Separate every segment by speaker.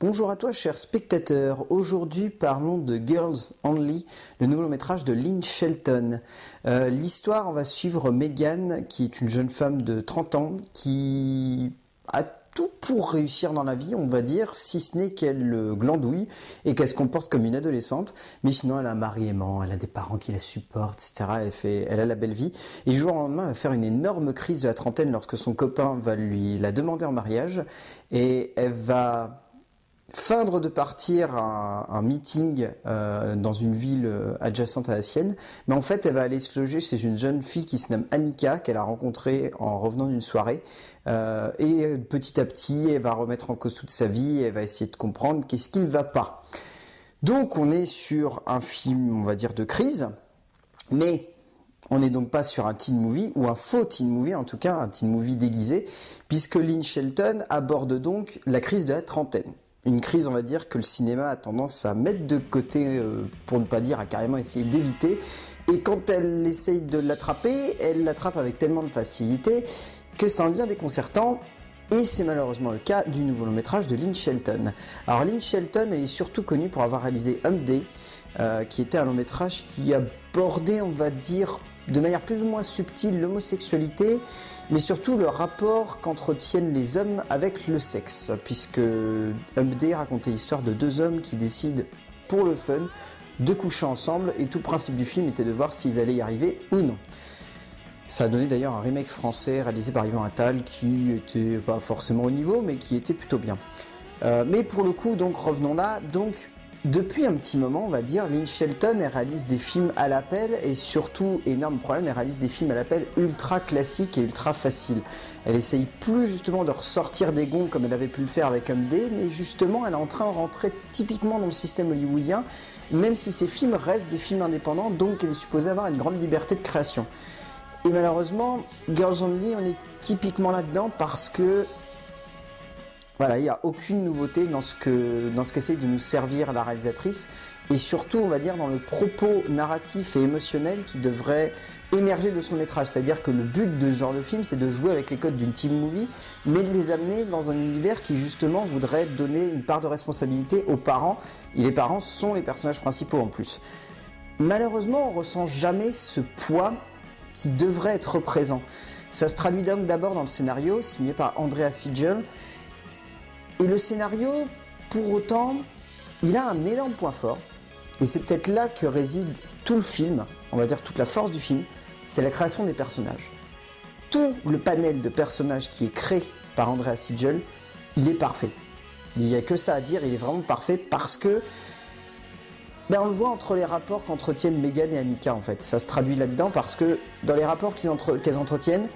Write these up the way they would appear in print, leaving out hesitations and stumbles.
Speaker 1: Bonjour à toi, cher spectateur. Aujourd'hui, parlons de Girls Only, le nouveau long-métrage de Lynn Shelton. L'histoire, on va suivre Megan, qui est une jeune femme de 30 ans, qui a tout pour réussir dans la vie, on va dire, si ce n'est qu'elle glandouille et qu'elle se comporte comme une adolescente. Mais sinon, elle a un mari aimant, elle a des parents qui la supportent, etc. Elle a la belle vie. Et du jour au lendemain, elle va faire une énorme crise de la trentaine lorsque son copain va lui la demander en mariage. Et elle va feindre de partir à un meeting dans une ville adjacente à la sienne, mais en fait elle va aller se loger chez une jeune fille qui se nomme Annika, qu'elle a rencontrée en revenant d'une soirée, et petit à petit elle va remettre en cause toute sa vie, et elle va essayer de comprendre qu'est-ce qui ne va pas. Donc on est sur un film, on va dire, de crise, mais on n'est donc pas sur un teen movie, ou un faux teen movie, en tout cas un teen movie déguisé, puisque Lynn Shelton aborde donc la crise de la trentaine. Une crise, on va dire, que le cinéma a tendance à mettre de côté, pour ne pas dire à carrément essayer d'éviter. Et quand elle essaye de l'attraper, elle l'attrape avec tellement de facilité que ça en devient déconcertant. Et c'est malheureusement le cas du nouveau long-métrage de Lynn Shelton. Alors Lynn Shelton, elle est surtout connue pour avoir réalisé Hump Day, qui était un long-métrage qui abordait, on va dire, de manière plus ou moins subtile l'homosexualité, mais surtout le rapport qu'entretiennent les hommes avec le sexe, puisque Hump Day racontait l'histoire de deux hommes qui décident, pour le fun, de coucher ensemble, et tout le principe du film était de voir s'ils allaient y arriver ou non. Ça a donné d'ailleurs un remake français réalisé par Yvan Attal qui était pas forcément au niveau, mais qui était plutôt bien. Mais pour le coup, donc revenons là, donc depuis un petit moment, on va dire, Lynn Shelton, elle réalise des films à l'appel et surtout, énorme problème, elle réalise des films à l'appel ultra classiques et ultra faciles. Elle essaye plus justement de ressortir des gonds comme elle avait pu le faire avec Hump Day, mais justement, elle est en train de rentrer typiquement dans le système hollywoodien, même si ces films restent des films indépendants, donc elle est supposée avoir une grande liberté de création. Et malheureusement, Girls Only, on est typiquement là-dedans parce que voilà, il n'y a aucune nouveauté dans ce qu'essaye de nous servir la réalisatrice, et surtout, on va dire, dans le propos narratif et émotionnel qui devrait émerger de son métrage. C'est-à-dire que le but de ce genre de film, c'est de jouer avec les codes d'une teen movie, mais de les amener dans un univers qui, justement, voudrait donner une part de responsabilité aux parents, et les parents sont les personnages principaux en plus. Malheureusement, on ne ressent jamais ce poids qui devrait être présent. Ça se traduit donc d'abord dans le scénario, signé par Andrea Siegel. Et le scénario, pour autant, il a un énorme point fort. Et c'est peut-être là que réside tout le film, on va dire toute la force du film, c'est la création des personnages. Tout le panel de personnages qui est créé par Andrea Siegel, il est parfait. Il n'y a que ça à dire, il est vraiment parfait parce que on le voit entre les rapports qu'entretiennent Megan et Annika en fait. Ça se traduit là-dedans parce que dans les rapports qu'elles entretiennent,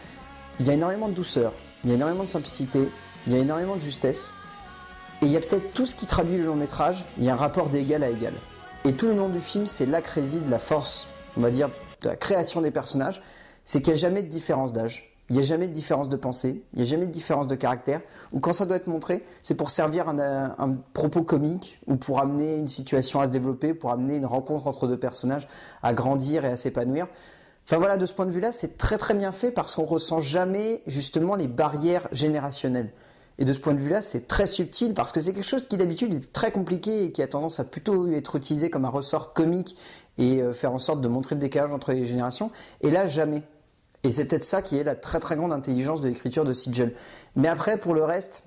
Speaker 1: il y a énormément de douceur, il y a énormément de simplicité, il y a énormément de justesse. Et il y a peut-être tout ce qui traduit le long métrage, il y a un rapport d'égal à égal. Et tout le long du film, c'est là que réside la force, on va dire, de la création des personnages, c'est qu'il n'y a jamais de différence d'âge, il n'y a jamais de différence de pensée, il n'y a jamais de différence de caractère, ou quand ça doit être montré, c'est pour servir un propos comique, ou pour amener une situation à se développer, pour amener une rencontre entre deux personnages à grandir et à s'épanouir. Enfin voilà, de ce point de vue-là, c'est très très bien fait parce qu'on ressent jamais justement les barrières générationnelles. Et de ce point de vue-là, c'est très subtil parce que c'est quelque chose qui d'habitude est très compliqué et qui a tendance à plutôt être utilisé comme un ressort comique et faire en sorte de montrer le décalage entre les générations. Et là, jamais. Et c'est peut-être ça qui est la très très grande intelligence de l'écriture de Siegel. Mais après, pour le reste,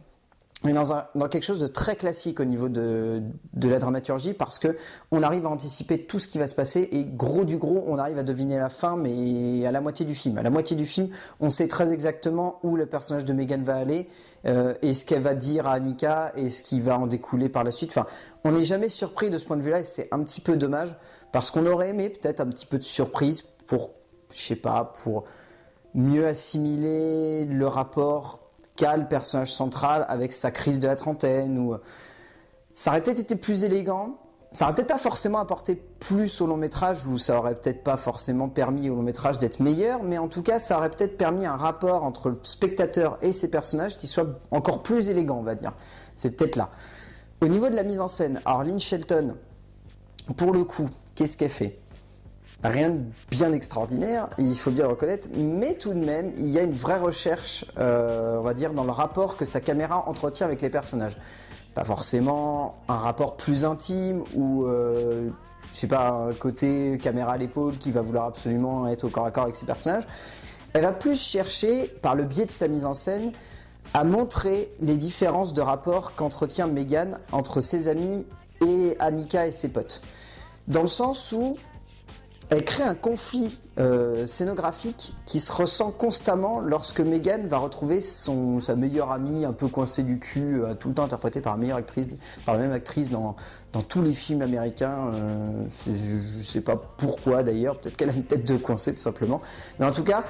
Speaker 1: on est dans quelque chose de très classique au niveau de la dramaturgie parce que on arrive à anticiper tout ce qui va se passer et gros du gros, on arrive à deviner la fin, mais à la moitié du film. À la moitié du film, on sait très exactement où le personnage de Megan va aller et ce qu'elle va dire à Annika et ce qui va en découler par la suite. Enfin, on n'est jamais surpris de ce point de vue-là et c'est un petit peu dommage parce qu'on aurait aimé peut-être un petit peu de surprise pour, je sais pas, pour mieux assimiler le rapport qu'a le personnage central avec sa crise de la trentaine, ou ça aurait peut-être été plus élégant, ça aurait peut-être pas forcément apporté plus au long métrage, ou ça aurait peut-être pas forcément permis au long métrage d'être meilleur, mais en tout cas ça aurait peut-être permis un rapport entre le spectateur et ses personnages qui soit encore plus élégant, on va dire. C'est peut-être là. Au niveau de la mise en scène, alors Lynn Shelton, pour le coup, qu'est-ce qu'elle fait ? Rien de bien extraordinaire, il faut bien le reconnaître, mais tout de même, il y a une vraie recherche, on va dire, dans le rapport que sa caméra entretient avec les personnages. Pas forcément un rapport plus intime ou je sais pas, un côté caméra à l'épaule qui va vouloir absolument être au corps à corps avec ses personnages. Elle va plus chercher, par le biais de sa mise en scène, à montrer les différences de rapport qu'entretient Megan entre ses amis et Annika et ses potes. Dans le sens où elle crée un conflit scénographique qui se ressent constamment lorsque Megan va retrouver sa meilleure amie un peu coincée du cul, tout le temps interprétée par la même actrice dans tous les films américains. Je sais pas pourquoi d'ailleurs, peut-être qu'elle a une tête de coincée tout simplement. Mais en tout cas,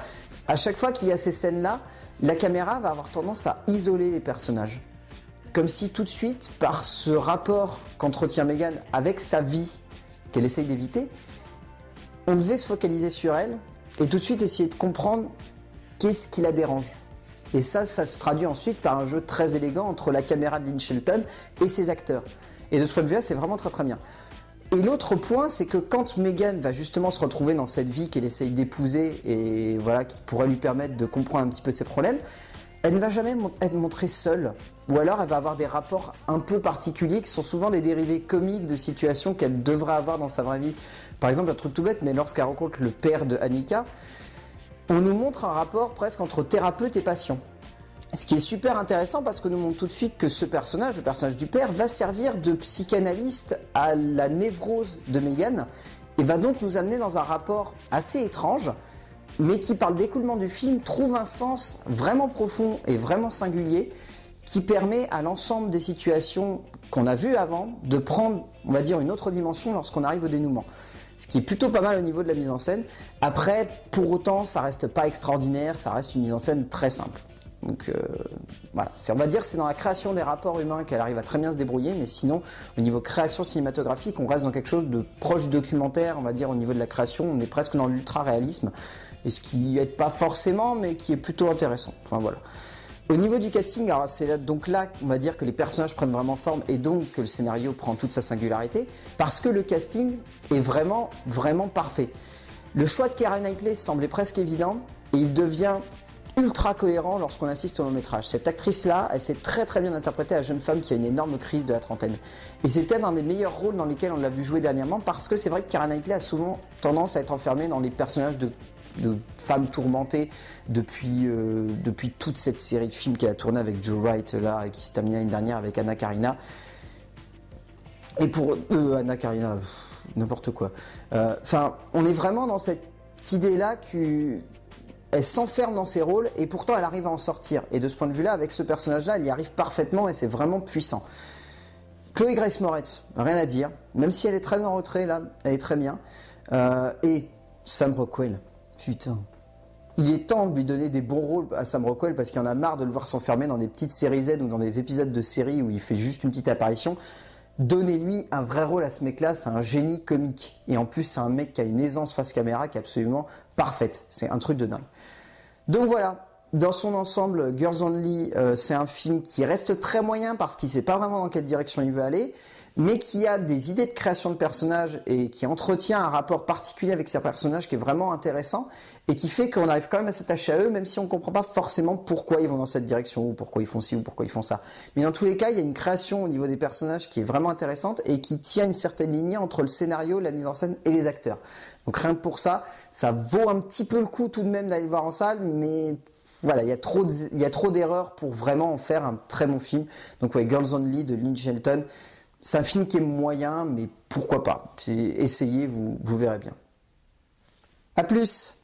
Speaker 1: à chaque fois qu'il y a ces scènes-là, la caméra va avoir tendance à isoler les personnages. Comme si tout de suite, par ce rapport qu'entretient Megan avec sa vie qu'elle essaye d'éviter, on devait se focaliser sur elle et tout de suite essayer de comprendre qu'est-ce qui la dérange. Et ça se traduit ensuite par un jeu très élégant entre la caméra de Lynn Shelton et ses acteurs. Et de ce point de vue-là, c'est vraiment très très bien. Et l'autre point, c'est que quand Megan va justement se retrouver dans cette vie qu'elle essaye d'épouser et voilà, qui pourrait lui permettre de comprendre un petit peu ses problèmes, elle ne va jamais être montrée seule. Ou alors elle va avoir des rapports un peu particuliers qui sont souvent des dérivés comiques de situations qu'elle devrait avoir dans sa vraie vie. Par exemple, un truc tout bête, mais lorsqu'elle rencontre le père de Annika, on nous montre un rapport presque entre thérapeute et patient. Ce qui est super intéressant parce que nous montre tout de suite que ce personnage, le personnage du père, va servir de psychanalyste à la névrose de Megan et va donc nous amener dans un rapport assez étrange, mais qui, par le découlement du film, trouve un sens vraiment profond et vraiment singulier qui permet à l'ensemble des situations qu'on a vues avant de prendre, on va dire, une autre dimension lorsqu'on arrive au dénouement. Ce qui est plutôt pas mal au niveau de la mise en scène. Après, pour autant, ça reste pas extraordinaire, ça reste une mise en scène très simple. Donc voilà, on va dire que c'est dans la création des rapports humains qu'elle arrive à très bien se débrouiller, mais sinon, au niveau création cinématographique, on reste dans quelque chose de proche du documentaire, on va dire au niveau de la création, on est presque dans l'ultra-réalisme, et ce qui n'aide pas forcément, mais qui est plutôt intéressant. Enfin voilà. Au niveau du casting, alors c'est donc là, on va dire que les personnages prennent vraiment forme et donc que le scénario prend toute sa singularité, parce que le casting est vraiment, vraiment parfait. Le choix de Keira Knightley semblait presque évident, et il devient ultra cohérent lorsqu'on assiste au long métrage. Cette actrice-là, elle sait très très bien interpréter la jeune femme qui a une énorme crise de la trentaine. Et c'est peut-être un des meilleurs rôles dans lesquels on l'a vu jouer dernièrement, parce que c'est vrai que Keira Knightley a souvent tendance à être enfermée dans les personnages de femmes tourmentées depuis toute cette série de films qu'elle a tourné avec Joe Wright là, qui s'est terminée l'année dernière avec Anna Karina. Et pour Anna Karina, n'importe quoi. Enfin, on est vraiment dans cette idée-là qu'elle s'enferme dans ses rôles et pourtant elle arrive à en sortir. Et de ce point de vue-là, avec ce personnage-là, elle y arrive parfaitement et c'est vraiment puissant. Chloé Grace Moretz, rien à dire. Même si elle est très en retrait là, elle est très bien. Et Sam Rockwell. Putain. Il est temps de lui donner des bons rôles à Sam Rockwell parce qu'il en a marre de le voir s'enfermer dans des petites séries Z ou dans des épisodes de séries où il fait juste une petite apparition. Donnez-lui un vrai rôle à ce mec-là, c'est un génie comique. Et en plus, c'est un mec qui a une aisance face caméra qui est absolument parfaite. C'est un truc de dingue. Donc voilà, dans son ensemble, Girls Only, c'est un film qui reste très moyen parce qu'il ne sait pas vraiment dans quelle direction il veut aller, mais qui a des idées de création de personnages et qui entretient un rapport particulier avec ces personnages qui est vraiment intéressant et qui fait qu'on arrive quand même à s'attacher à eux, même si on ne comprend pas forcément pourquoi ils vont dans cette direction ou pourquoi ils font ci ou pourquoi ils font ça. Mais dans tous les cas, il y a une création au niveau des personnages qui est vraiment intéressante et qui tient une certaine lignée entre le scénario, la mise en scène et les acteurs. Donc rien que pour ça, ça vaut un petit peu le coup tout de même d'aller le voir en salle, mais voilà, il y a trop d'erreurs pour vraiment en faire un très bon film. Donc ouais, Girls Only de Lynn Shelton, c'est un film qui est moyen, mais pourquoi pas. Essayez, vous verrez bien. A plus!